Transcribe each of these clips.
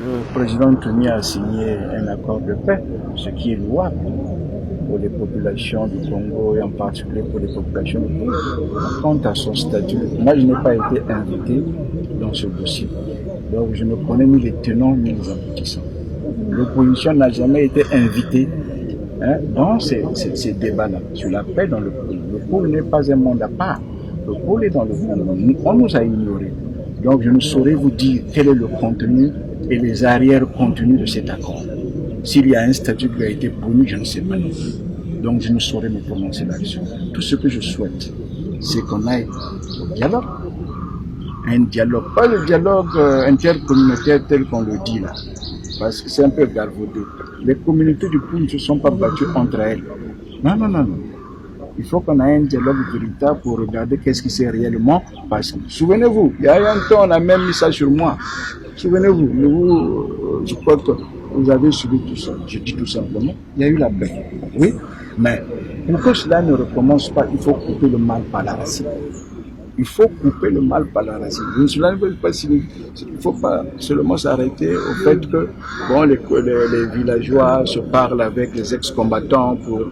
Le président Tony a signé un accord de paix, ce qui est louable pour les populations du Congo et en particulier pour les populations du Congo. Quant à son statut, moi je n'ai pas été invité dans ce dossier. Donc je ne connais ni les tenants ni les aboutissants. L'opposition n'a jamais été invitée dans ces débats-là sur la paix dans le pôle. Le pôle n'est pas un monde à part. Le pôle est dans le pôle. On nous a ignorés. Donc je ne saurais vous dire quel est le contenu et les arrière-contenus de cet accord. S'il y a un statut qui a été promis, je ne sais pas. Donc je ne saurais me prononcer là-dessus. Tout ce que je souhaite, c'est qu'on aille au dialogue. Un dialogue, pas le dialogue intercommunautaire tel qu'on le dit là, parce que c'est un peu galvaudé. Les communautés du pôle ne se sont pas battues entre elles. Non, non, non, non. Il faut qu'on ait un dialogue véritable pour regarder qu'est-ce qui s'est réellement passé. Souvenez-vous, il y a un temps, on a même mis ça sur moi. Souvenez-vous, je crois que vous avez suivi tout ça. Je dis tout simplement, il y a eu la paix. Oui, mais pour que cela ne recommence pas, il faut couper le mal par la racine. Il faut couper le mal par la racine. Cela ne veut pas signifier. Il ne faut pas seulement s'arrêter au fait que bon, les villageois se parlent avec les ex-combattants pour...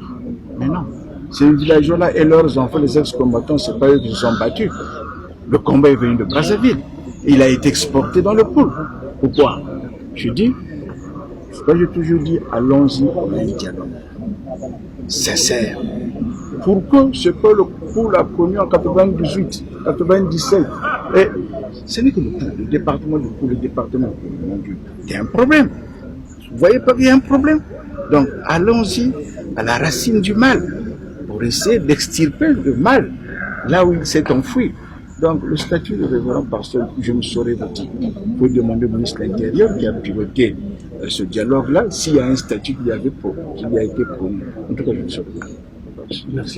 Mais non. Ces villageois-là et leurs enfants, les ex-combattants, ce n'est pas eux qui se sont battus. Le combat est venu de Brazzaville. Il a été exporté dans le pôle. Pourquoi? Je dis, ce que j'ai toujours dit, allons-y pour un dialogue sincère. Pour que ce que le pôle a connu en 98, 97, et ce n'est que le pôle, le département du pôle, le département du pôle, mon Dieu, il y a un problème. Vous voyez pas qu'il y a un problème? Donc, allons-y à la racine du mal, pour essayer d'extirper le mal, là où il s'est enfoui. Donc, le statut de révérend pasteur, je ne saurais vous dire. Vous pouvez demander au ministre de l'Intérieur qui a piloté ce dialogue-là, s'il y a un statut qui a été promis. En tout cas, je ne saurais pas. Merci.